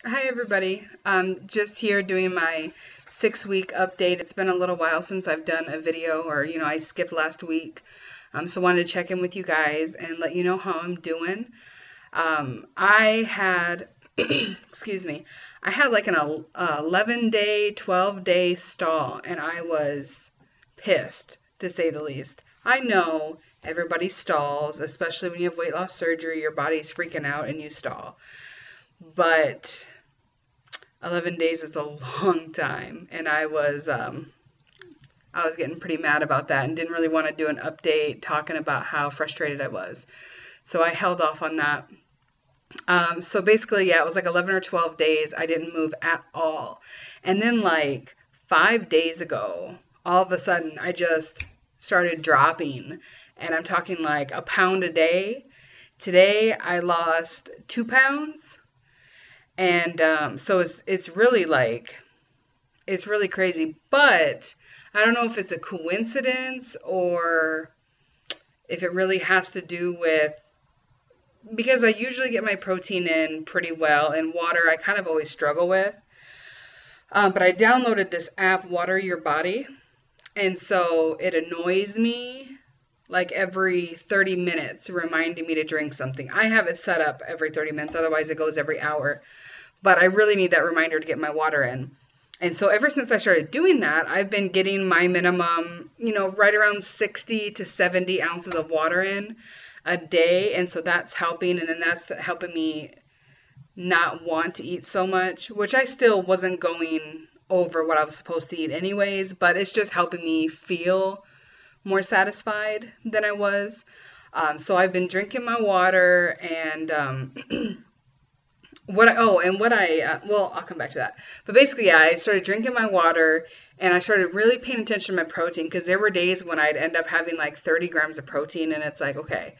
Hi everybody. Just here doing my 6-week update. It's been a little while since I've done a video, or I skipped last week. So wanted to check in with you guys and let you know how I'm doing. I had, excuse me, I had like an 11-day, 12-day stall, and I was pissed to say the least. I know everybody stalls, especially when you have weight loss surgery. Your body's freaking out and you stall, but 11 days is a long time, and I was getting pretty mad about that and didn't really want to do an update talking about how frustrated I was. So I held off on that. So basically, yeah, it was like 11 or 12 days. I didn't move at all. And then, like 5 days ago, all of a sudden, I just started dropping. And I'm talking like a pound a day. Today, I lost 2 pounds. And so it's really like it's really crazy. But I don't know if it's a coincidence or if it really has to do with because I usually get my protein in pretty well, and water I kind of always struggle with. But I downloaded this app, Water Your Body, and so it annoys me like every 30 minutes, reminding me to drink something. I have it set up every 30 minutes, otherwise, it goes every hour. But I really need that reminder to get my water in. And so ever since I started doing that, I've been getting my minimum, right around 60 to 70 ounces of water in a day. And so that's helping. And then that's helping me not want to eat so much, which I still wasn't going over what I was supposed to eat anyways, but it's just helping me feel more satisfied than I was. So I've been drinking my water and well, I'll come back to that. But basically, yeah, I started drinking my water and I started really paying attention to my protein because there were days when I'd end up having like 30 grams of protein, and it's like, okay,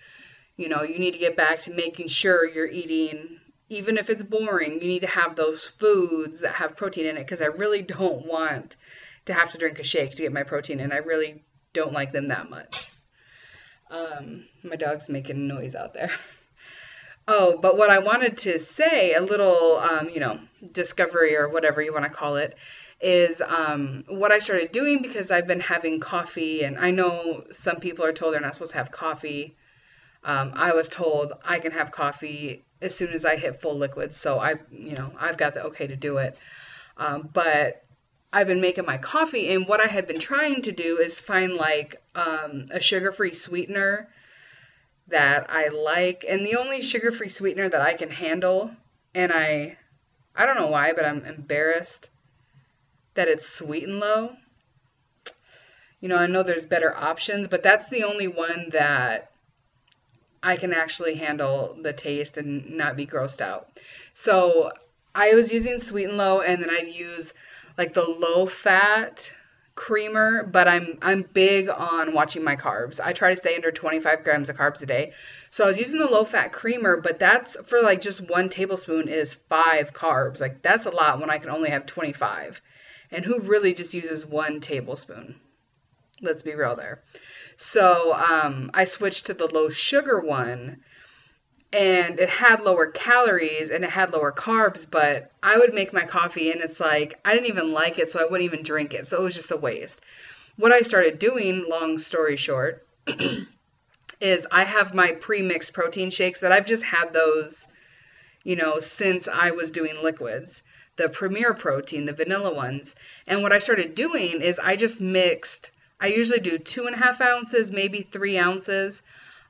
you need to get back to making sure you're eating, even if it's boring, you need to have those foods that have protein in it because I really don't want to have to drink a shake to get my protein in. I really don't like them that much. My dog's making noise out there. Oh, but what I wanted to say, a little, discovery or whatever you want to call it, is what I started doing because I've been having coffee, and I know some people are told they're not supposed to have coffee. I was told I can have coffee as soon as I hit full liquids, so I've got the okay to do it. But I've been making my coffee, and what I had been trying to do is find like a sugar-free sweetener that I like, and the only sugar-free sweetener that I can handle, and I don't know why, but I'm embarrassed that it's sweet and low. I know there's better options, but that's the only one that I can actually handle the taste and not be grossed out. So I was using sweet and low, and then I'd use like the low fat creamer, but I'm big on watching my carbs. I try to stay under 25 grams of carbs a day. So I was using the low fat creamer, but that's for like just 1 tablespoon is 5 carbs. Like that's a lot when I can only have 25. And who really just uses 1 tablespoon? Let's be real there. So I switched to the low sugar one, and it had lower calories and it had lower carbs, but I would make my coffee and it's like I didn't even like it, so I wouldn't even drink it. So it was just a waste. What I started doing, long story short, is I have my pre-mixed protein shakes that I've just had those, since I was doing liquids. The Premier Protein, the vanilla ones. And what I started doing is I usually do 2.5 ounces, maybe 3 ounces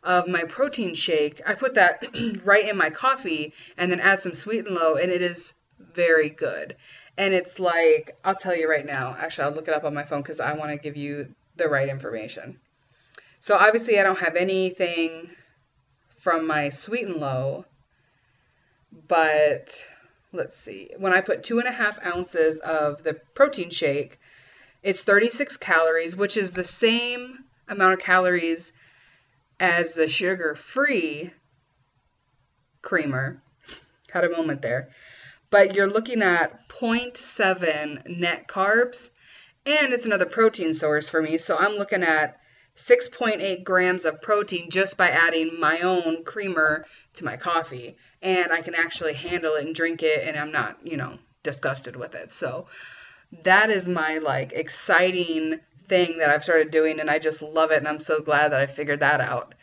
of my protein shake. I put that right in my coffee and then add some sweet and low, and it is very good. And it's like, I'll tell you right now, actually, I'll look it up on my phone because I want to give you the right information. So obviously, I don't have anything from my sweet and low, but let's see. When I put 2.5 ounces of the protein shake, it's 36 calories, which is the same amount of calories as the sugar-free creamer. Had a moment there. But you're looking at 0.7 net carbs, and it's another protein source for me. So I'm looking at 6.8 grams of protein just by adding my own creamer to my coffee. And I can actually handle it and drink it, and I'm not, disgusted with it. So that is my like exciting thing that I've started doing, and I just love it, and I'm so glad that I figured that out.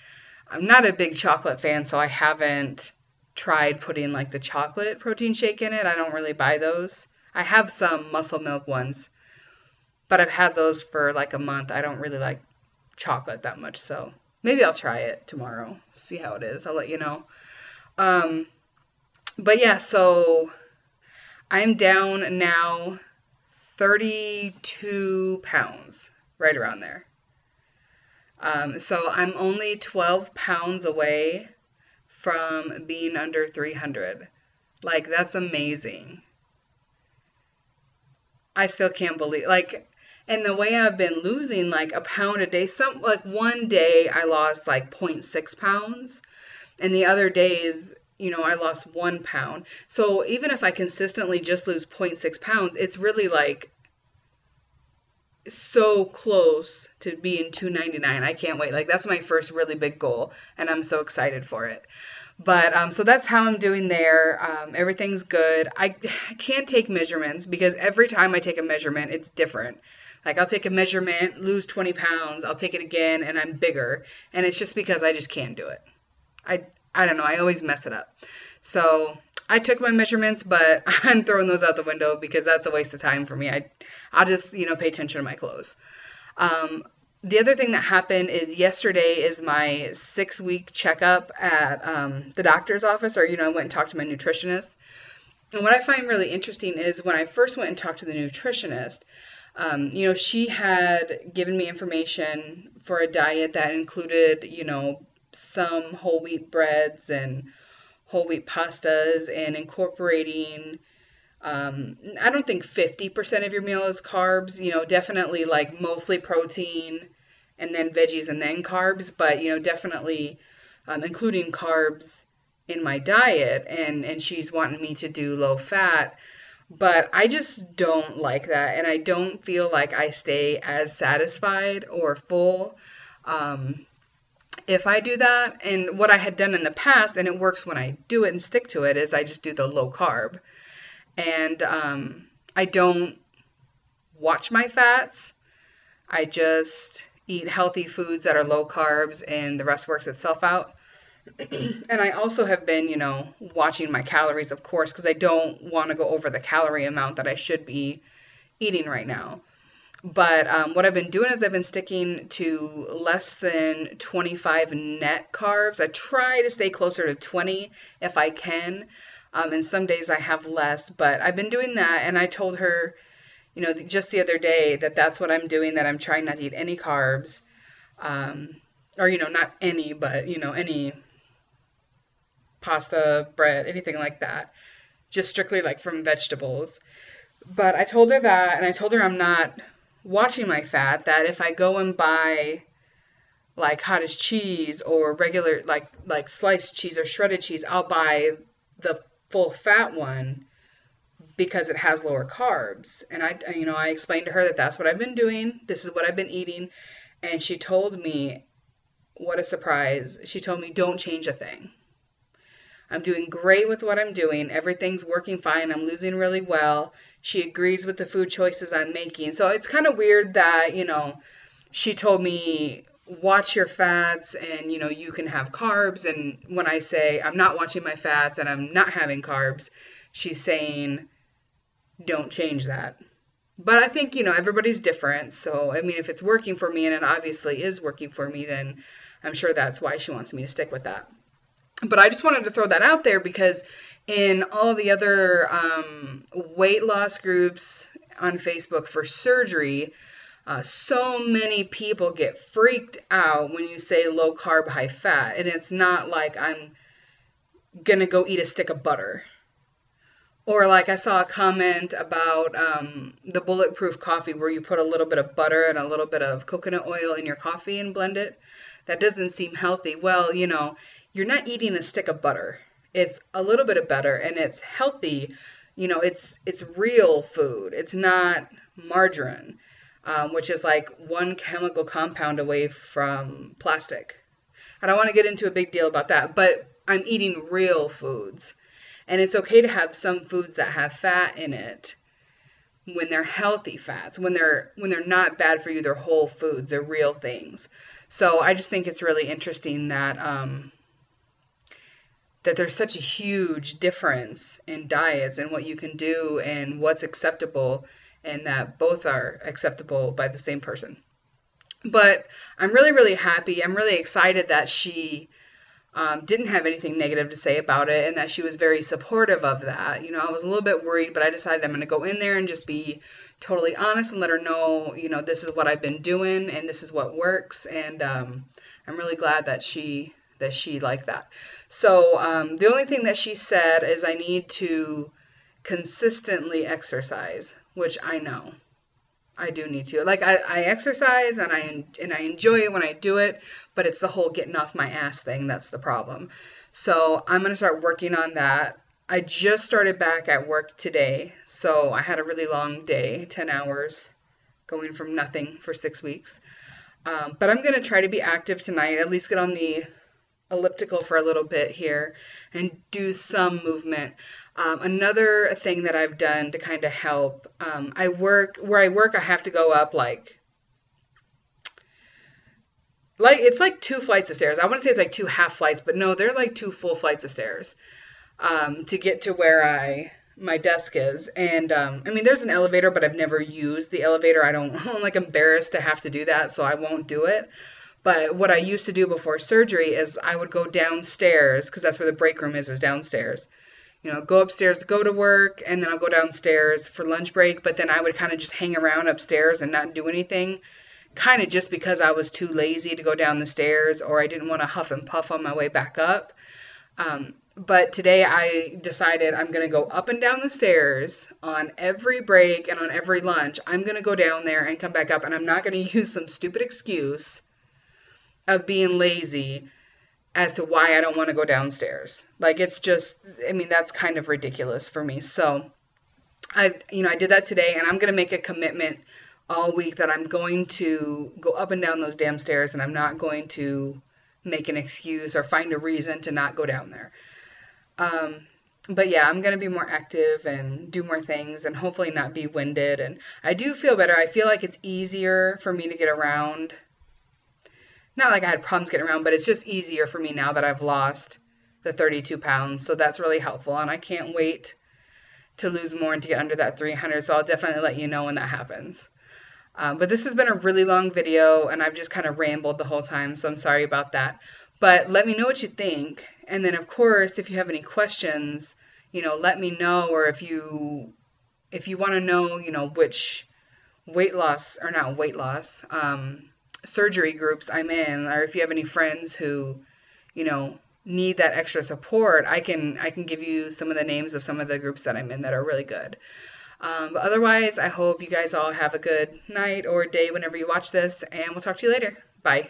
I'm not a big chocolate fan, so I haven't tried putting like the chocolate protein shake in it. I don't really buy those. I have some muscle milk ones, but I've had those for like a month. I don't really like chocolate that much, so maybe I'll try it tomorrow. See how it is. I'll let you know. But yeah, so I'm down now 32 pounds, right around there. So I'm only 12 pounds away from being under 300. Like, that's amazing. I still can't believe, like, and the way I've been losing like a pound a day, like one day I lost like 0.6 pounds, and the other days, I lost 1 pound. So even if I consistently just lose 0.6 pounds, it's really like so close to being 299. I can't wait. Like, that's my first really big goal, and I'm so excited for it. But so that's how I'm doing there. Everything's good. I can't take measurements because every time I take a measurement, it's different. Like, I'll take a measurement, lose 20 pounds, I'll take it again, and I'm bigger. And it's just because I just can't do it. I don't know. I always mess it up. So I took my measurements, but I'm throwing those out the window because that's a waste of time for me. I'll just, pay attention to my clothes. The other thing that happened is yesterday is my 6-week checkup at the doctor's office, or, I went and talked to my nutritionist. And what I find really interesting is when I first went and talked to the nutritionist, she had given me information for a diet that included, some whole wheat breads and whole wheat pastas and incorporating, I don't think 50% of your meal is carbs, definitely like mostly protein and then veggies and then carbs, but, definitely including carbs in my diet. And she's wanting me to do low fat, but I just don't like that. And I don't feel like I stay as satisfied or full if I do that. And what I had done in the past, and it works when I do it and stick to it, is I just do the low carb. And I don't watch my fats. I just eat healthy foods that are low carbs, and the rest works itself out. And I also have been, watching my calories, of course, because I don't want to go over the calorie amount that I should be eating right now. But what I've been doing is I've been sticking to less than 25 net carbs. I try to stay closer to 20 if I can. And some days I have less, but I've been doing that. And I told her, just the other day that that's what I'm doing, that I'm trying not to eat any carbs. Or, not any, but, any pasta, bread, anything like that. Just strictly like from vegetables. But I told her that, and I told her I'm not watching my fat, that if I go and buy like cottage cheese or regular like sliced cheese or shredded cheese, I'll buy the full fat one because it has lower carbs. And I explained to her that that's what I've been doing. This is what I've been eating. And she told me, what a surprise. She told me, don't change a thing. I'm doing great with what I'm doing. Everything's working fine. I'm losing really well. She agrees with the food choices I'm making. So it's kind of weird that, she told me, watch your fats and, you can have carbs. And when I say I'm not watching my fats and I'm not having carbs, she's saying, don't change that. But I think, everybody's different. So, I mean, if it's working for me, and it obviously is working for me, then I'm sure that's why she wants me to stick with that. But I just wanted to throw that out there because in all the other weight loss groups on Facebook for surgery, so many people get freaked out when you say low carb, high fat. And it's not like I'm going to go eat a stick of butter. Or like I saw a comment about the bulletproof coffee where you put a little bit of butter and a little bit of coconut oil in your coffee and blend it. That doesn't seem healthy. Well, you're not eating a stick of butter. It's a little bit of butter and it's healthy. It's real food. It's not margarine. which is like one chemical compound away from plastic. I don't want to get into a big deal about that, but I'm eating real foods. And it's okay to have some foods that have fat in it when they're healthy fats, when they're not bad for you, they're whole foods, they're real things. So I just think it's really interesting that that there's such a huge difference in diets and what you can do and what's acceptable, and that both are acceptable by the same person. But I'm really, really happy. I'm really excited that she didn't have anything negative to say about it, and that she was very supportive of that. You know, I was a little bit worried, but I decided I'm going to go in there and just be totally honest and let her know, you know, this is what I've been doing and this is what works. And I'm really glad that she liked that. So the only thing that she said is I need to consistently exercise, which I know. I do need to. Like I exercise and I enjoy it when I do it, but it's the whole getting off my ass thing that's the problem. So I'm gonna start working on that. I just started back at work today, so I had a really long day, 10 hours, going from nothing for 6 weeks. But I'm gonna try to be active tonight, at least get on the elliptical for a little bit here and do some movement. Another thing that I've done to kind of help, where I work, I have to go up it's like 2 flights of stairs. I want to say it's like 2 half flights, but no, they're like 2 full flights of stairs to get to where my desk is. And I mean, there's an elevator, but I've never used the elevator. I'm like embarrassed to have to do that, so I won't do it. But what I used to do before surgery is I would go downstairs, because that's where the break room is downstairs. You know, go upstairs to go to work, and then I'll go downstairs for lunch break. But then I would kind of just hang around upstairs and not do anything, kind of just because I was too lazy to go down the stairs, or I didn't want to huff and puff on my way back up. But today I decided I'm going to go up and down the stairs on every break and on every lunch. I'm going to go down there and come back up, and I'm not going to use some stupid excuse of being lazy as to why I don't want to go downstairs. Like, it's just, I mean, that's kind of ridiculous for me. So I did that today, and I'm going to make a commitment all week that I'm going to go up and down those damn stairs, and I'm not going to make an excuse or find a reason to not go down there. But yeah, I'm going to be more active and do more things and hopefully not be winded. And I do feel better. I feel like it's easier for me to get around. Not like I had problems getting around, but it's just easier for me now that I've lost the 32 pounds. So that's really helpful. And I can't wait to lose more and to get under that 300. So I'll definitely let you know when that happens. But this has been a really long video, and I've just kind of rambled the whole time. So I'm sorry about that. But let me know what you think. And then, of course, if you have any questions, let me know. Or if you want to know, which surgery groups I'm in, or if you have any friends who, need that extra support, I can give you some of the names of some of the groups that I'm in that are really good. But otherwise, I hope you guys all have a good night or day whenever you watch this, and we'll talk to you later. Bye.